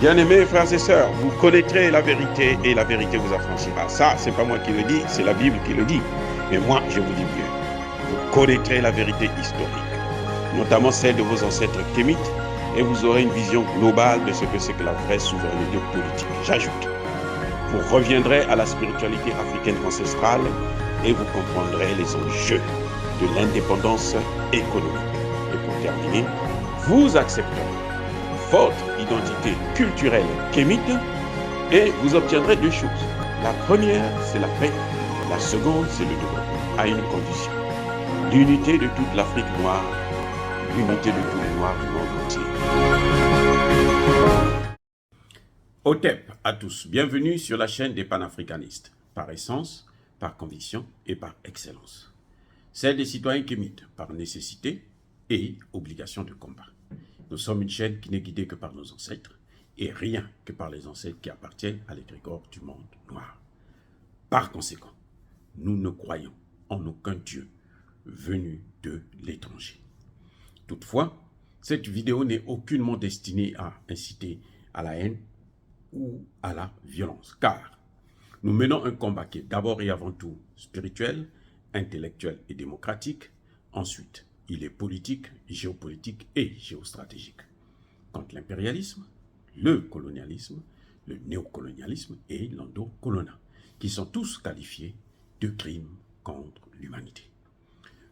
Bien-aimés frères et sœurs, vous connaîtrez la vérité et la vérité vous affranchira. Ça, c'est pas moi qui le dis, c'est la Bible qui le dit. Mais moi, je vous dis mieux. Vous connaîtrez la vérité historique, notamment celle de vos ancêtres kémites, et vous aurez une vision globale de ce que c'est que la vraie souveraineté politique. J'ajoute, vous reviendrez à la spiritualité africaine ancestrale et vous comprendrez les enjeux de l'indépendance économique. Et pour terminer, vous accepterez votre identité culturelle kémite et vous obtiendrez deux choses. La première, c'est la paix. La seconde, c'est le développement, à une condition. L'unité de toute l'Afrique noire, l'unité de tous les Noirs du monde entier. Otep à tous, bienvenue sur la chaîne des panafricanistes, par essence, par conviction et par excellence. Celle des citoyens kémites, par nécessité et obligation de combat. Nous sommes une chaîne qui n'est guidée que par nos ancêtres et rien que par les ancêtres qui appartiennent à l'égrégore du monde noir. Par conséquent, nous ne croyons en aucun Dieu venu de l'étranger. Toutefois, cette vidéo n'est aucunement destinée à inciter à la haine ou à la violence, car nous menons un combat qui est d'abord et avant tout spirituel, intellectuel et démocratique. Ensuite, il est politique, géopolitique et géostratégique. Contre l'impérialisme, le colonialisme, le néocolonialisme et l'endocoloniat, qui sont tous qualifiés de crimes contre l'humanité.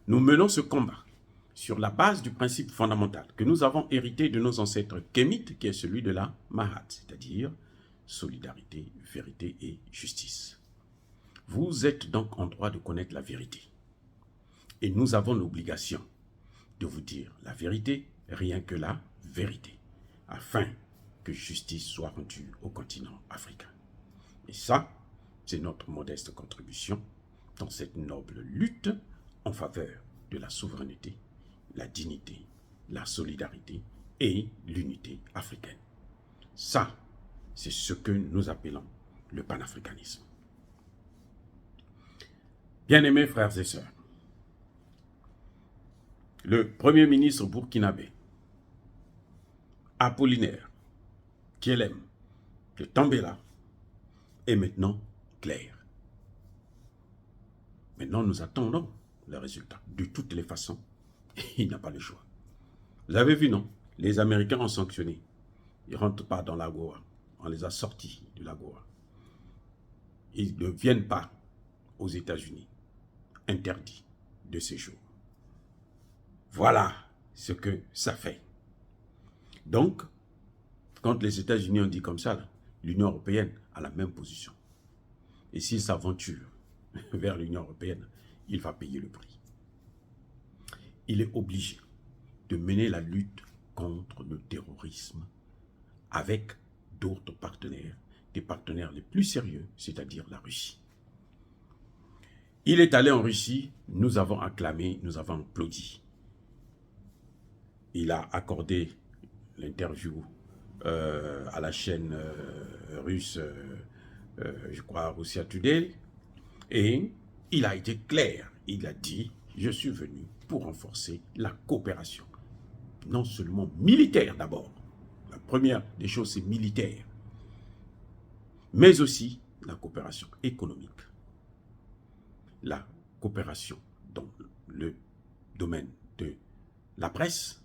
Nous menons ce combat sur la base du principe fondamental que nous avons hérité de nos ancêtres kémites, qui est celui de la Mahat, c'est-à-dire solidarité, vérité et justice. Vous êtes donc en droit de connaître la vérité. Et nous avons l'obligation de vous dire la vérité, rien que la vérité, afin que justice soit rendue au continent africain. Et ça, c'est notre modeste contribution dans cette noble lutte en faveur de la souveraineté, la dignité, la solidarité et l'unité africaine. Ça, c'est ce que nous appelons le panafricanisme. Bien-aimés frères et sœurs, le premier ministre burkinabé, Apollinaire, Kielem, de Tambela, est maintenant clair. Maintenant, nous attendons le résultat. De toutes les façons, il n'a pas le choix. Vous avez vu, non? Les Américains ont sanctionné. Ils ne rentrent pas dans l'AGOA. On les a sortis de l'AGOA. Ils ne viennent pas aux États-Unis. Interdit de séjour. Voilà ce que ça fait. Donc, quand les États-Unis ont dit comme ça, l'Union européenne a la même position. Et s'il s'aventure vers l'Union européenne, il va payer le prix. Il est obligé de mener la lutte contre le terrorisme avec d'autres partenaires, des partenaires les plus sérieux, c'est-à-dire la Russie. Il est allé en Russie, nous avons acclamé, nous avons applaudi. Il a accordé l'interview à la chaîne russe, je crois, Russia Today, et il a été clair. Il a dit, je suis venu pour renforcer la coopération, non seulement militaire d'abord. La première des choses, c'est militaire, mais aussi la coopération économique, la coopération dans le domaine de la presse,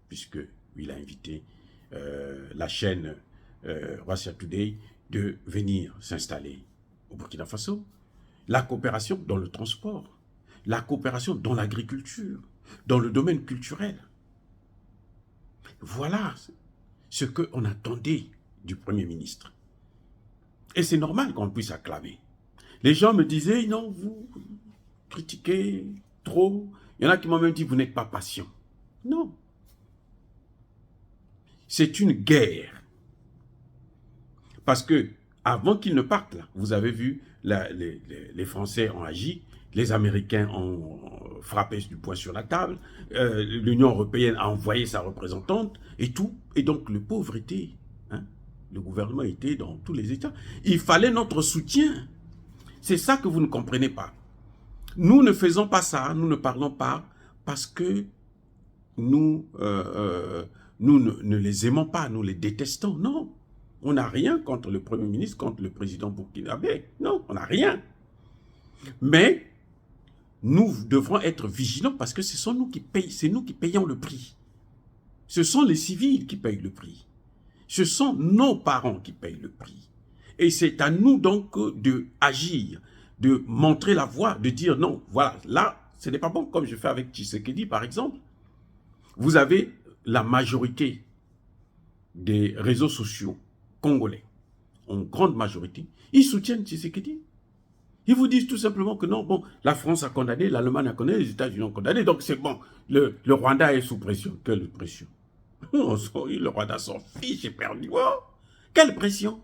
puisqu'il a invité la chaîne Russia Today de venir s'installer au Burkina Faso, la coopération dans le transport, la coopération dans l'agriculture, dans le domaine culturel. Voilà ce qu'on attendait du Premier ministre. Et c'est normal qu'on puisse acclamer. Les gens me disaient, non, vous critiquez trop. Il y en a qui m'ont même dit, vous n'êtes pas patient. Non. C'est une guerre. Parce que avant qu'ils ne partent, là, vous avez vu, les Français ont agi, les Américains ont frappé du poing sur la table, l'Union européenne a envoyé sa représentante et tout. Et donc le pauvre était, le gouvernement était dans tous les États. Il fallait notre soutien. C'est ça que vous ne comprenez pas. Nous ne faisons pas ça, nous ne parlons pas parce que nous ne les aimons pas, nous les détestons. Non. On n'a rien contre le Premier ministre, contre le président burkinabé. Non, on n'a rien. Mais nous devrons être vigilants parce que ce sont nous qui payons, c'est nous qui payons le prix. Ce sont les civils qui payent le prix. Ce sont nos parents qui payent le prix. Et c'est à nous donc d'agir, de montrer la voie, de dire non, voilà, là, ce n'est pas bon, comme je fais avec Tshisekedi par exemple. Vous avez la majorité des réseaux sociaux congolais, en grande majorité, ils soutiennent Tshisekedi. Ils vous disent tout simplement que non, bon, la France a condamné, l'Allemagne a condamné, les États-Unis ont condamné, donc c'est bon, le Rwanda est sous pression. Quelle pression? Le Rwanda s'en fiche, est perdu. Oh, quelle pression?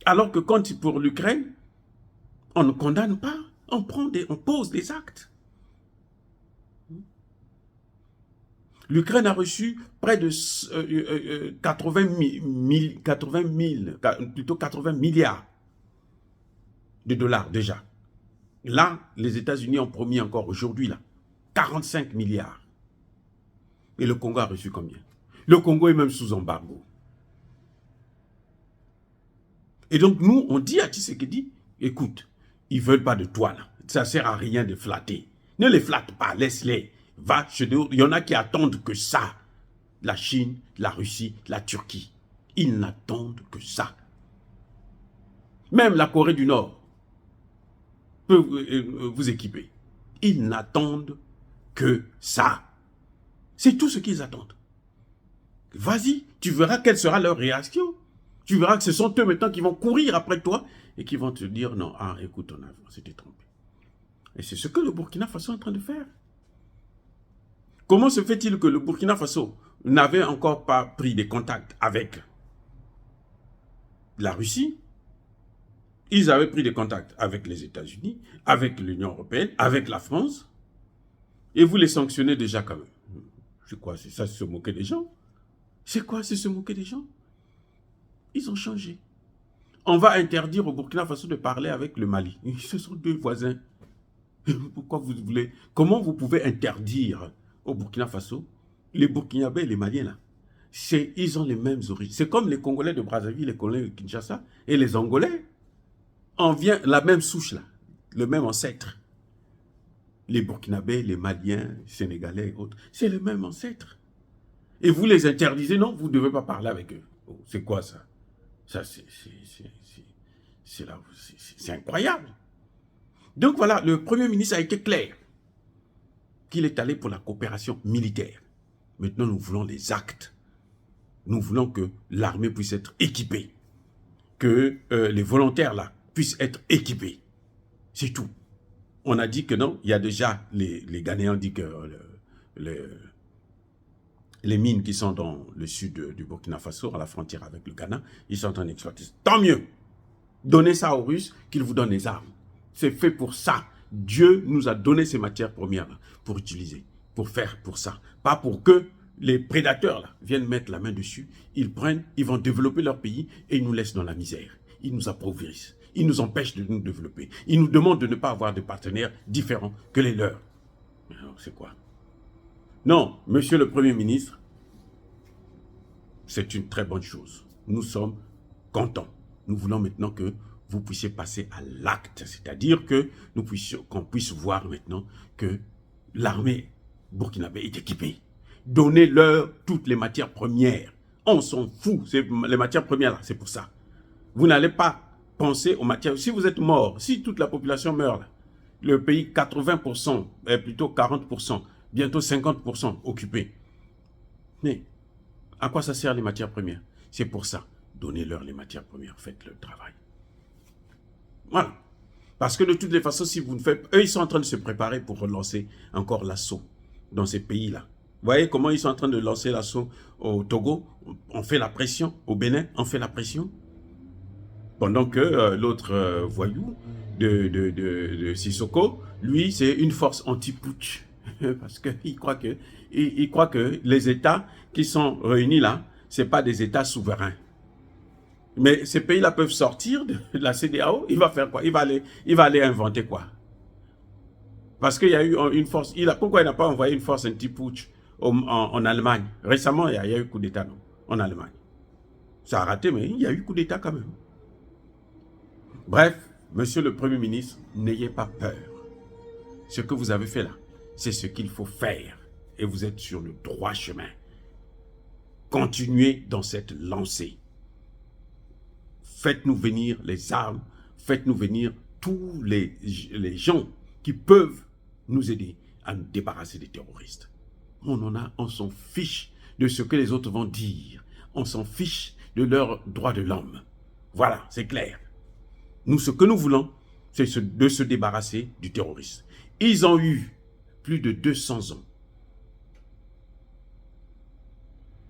Alors que quand c'est pour l'Ukraine, on ne condamne pas, on pose des actes. L'Ukraine a reçu près de 80 milliards de dollars déjà. Là, les États-Unis ont promis encore aujourd'hui, là, 45 milliards. Et le Congo a reçu combien? Le Congo est même sous embargo. Et donc, nous, on dit à Tshisekedi, écoute, ils ne veulent pas de toi, là. Ça ne sert à rien de flatter. Ne les flatte pas, laisse-les. Va chez eux. Il y en a qui attendent que ça. La Chine, la Russie, la Turquie. Ils n'attendent que ça. Même la Corée du Nord peut vous équiper. Ils n'attendent que ça. C'est tout ce qu'ils attendent. Vas-y, tu verras quelle sera leur réaction. Tu verras que ce sont eux maintenant qui vont courir après toi et qui vont te dire non, ah, écoute, on s'était trompé. Et c'est ce que le Burkina Faso est en train de faire. Comment se fait-il que le Burkina Faso n'avait encore pas pris des contacts avec la Russie? Ils avaient pris des contacts avec les États-Unis, avec l'Union européenne, avec la France. Et vous les sanctionnez déjà quand même. C'est quoi? C'est ça, c'est se moquer des gens? C'est quoi? C'est se moquer des gens? Ils ont changé. On va interdire au Burkina Faso de parler avec le Mali. Ce sont deux voisins. Pourquoi vous voulez? Comment vous pouvez interdire au Burkina Faso les Burkinabés et les Maliens là? Ils ont les mêmes origines. C'est comme les Congolais de Brazzaville, les Congolais de Kinshasa et les Angolais. On vient la même souche là, le même ancêtre. Les Burkinabés, les Maliens, les Sénégalais et autres, c'est le même ancêtre. Et vous les interdisez, non, vous ne devez pas parler avec eux. Oh, c'est quoi ça? Ça, c'est incroyable. Donc voilà, le Premier ministre a été clair qu'il est allé pour la coopération militaire. Maintenant, nous voulons les actes. Nous voulons que l'armée puisse être équipée, que les volontaires là puissent être équipés. C'est tout. On a dit que non, il y a déjà, les Ghanéens disent que les mines qui sont dans le sud du Burkina Faso, à la frontière avec le Ghana, ils sont en train d'exploiter. Tant mieux. Donnez ça aux Russes, qu'ils vous donnent les armes. C'est fait pour ça. Dieu nous a donné ces matières premières là, pour utiliser, pour faire pour ça. Pas pour que les prédateurs là, viennent mettre la main dessus. Ils prennent, ils vont développer leur pays et ils nous laissent dans la misère. Ils nous appauvrissent. Ils nous empêchent de nous développer. Ils nous demandent de ne pas avoir de partenaires différents que les leurs. Alors, c'est quoi? Non, monsieur le Premier ministre, c'est une très bonne chose. Nous sommes contents. Nous voulons maintenant que vous puissiez passer à l'acte. C'est-à-dire que qu'on puisse voir maintenant que l'armée burkinabé est équipée. Donnez-leur toutes les matières premières. On s'en fout. Les matières premières, là, c'est pour ça. Vous n'allez pas penser aux matières. Si vous êtes mort, si toute la population meurt, là, le pays 80%, plutôt 40%, bientôt 50% occupé. Mais à quoi ça sert les matières premières? C'est pour ça. Donnez-leur les matières premières, faites le travail. Voilà. Parce que de toutes les façons, si vous ne faites... Eux, ils sont en train de se préparer pour relancer encore l'assaut dans ces pays-là. Vous voyez comment ils sont en train de lancer l'assaut au Togo? On fait la pression. Au Bénin, on fait la pression. Pendant que l'autre voyou de Sissoko, lui, c'est une force anti-putsch. Parce qu'il croit que les États qui sont réunis là, ce n'est pas des États souverains. Mais ces pays-là peuvent sortir de la CEDEAO, il va faire quoi? Il va aller inventer quoi? Parce qu'il y a eu une force... Pourquoi il n'a pas envoyé une force anti-putsch en Allemagne? Récemment, il y a eu coup d'État en Allemagne. Ça a raté, mais il y a eu coup d'État quand même. Bref, monsieur le Premier ministre, n'ayez pas peur. Ce que vous avez fait là, c'est ce qu'il faut faire. Et vous êtes sur le droit chemin. Continuez dans cette lancée. Faites-nous venir les armes, faites-nous venir tous les gens qui peuvent nous aider à nous débarrasser des terroristes. On s'en fiche de ce que les autres vont dire. On s'en fiche de leurs droits de l'homme. Voilà, c'est clair. Nous, ce que nous voulons, c'est de se débarrasser du terrorisme. Ils ont eu plus de 200 ans.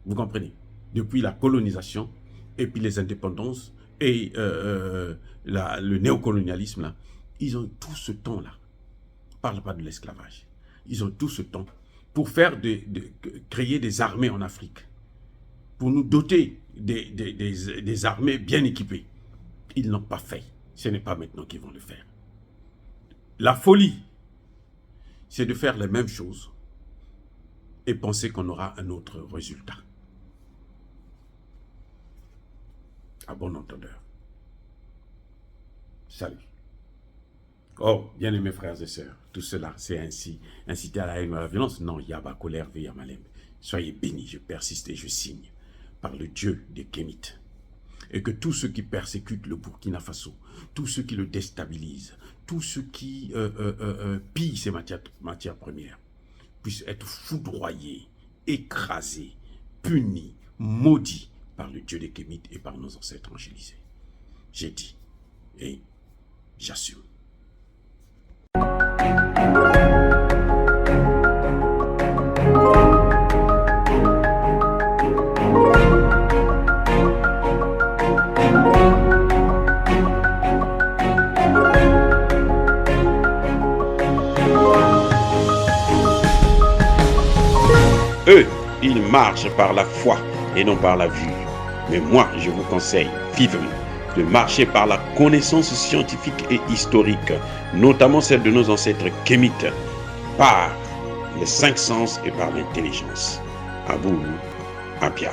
Vous comprenez? Depuis la colonisation et puis les indépendances et le néocolonialisme, là, ils ont eu tout ce temps-là. On ne parle pas de l'esclavage. Ils ont tout ce temps pour faire créer des armées en Afrique, pour nous doter des armées bien équipées. Ils ne l'ont pas fait. Ce n'est pas maintenant qu'ils vont le faire. La folie, c'est de faire les mêmes choses et penser qu'on aura un autre résultat. À bon entendeur. Salut. Oh, bien-aimés frères et sœurs, tout cela, c'est ainsi inciter à la haine ou à la violence. Non, Yaba, colère, Yamalem. Soyez bénis, je persiste et je signe par le Dieu des Kémites. Et que tous ceux qui persécutent le Burkina Faso, tous ceux qui le déstabilisent, tous ceux qui pillent ces matières premières, puissent être foudroyés, écrasés, punis, maudits par le Dieu des Kémites et par nos ancêtres angélisés. J'ai dit et j'assume. Eux, ils marchent par la foi et non par la vue. Mais moi, je vous conseille vivement de marcher par la connaissance scientifique et historique, notamment celle de nos ancêtres kémites, par les 5 sens et par l'intelligence. À vous, Apia.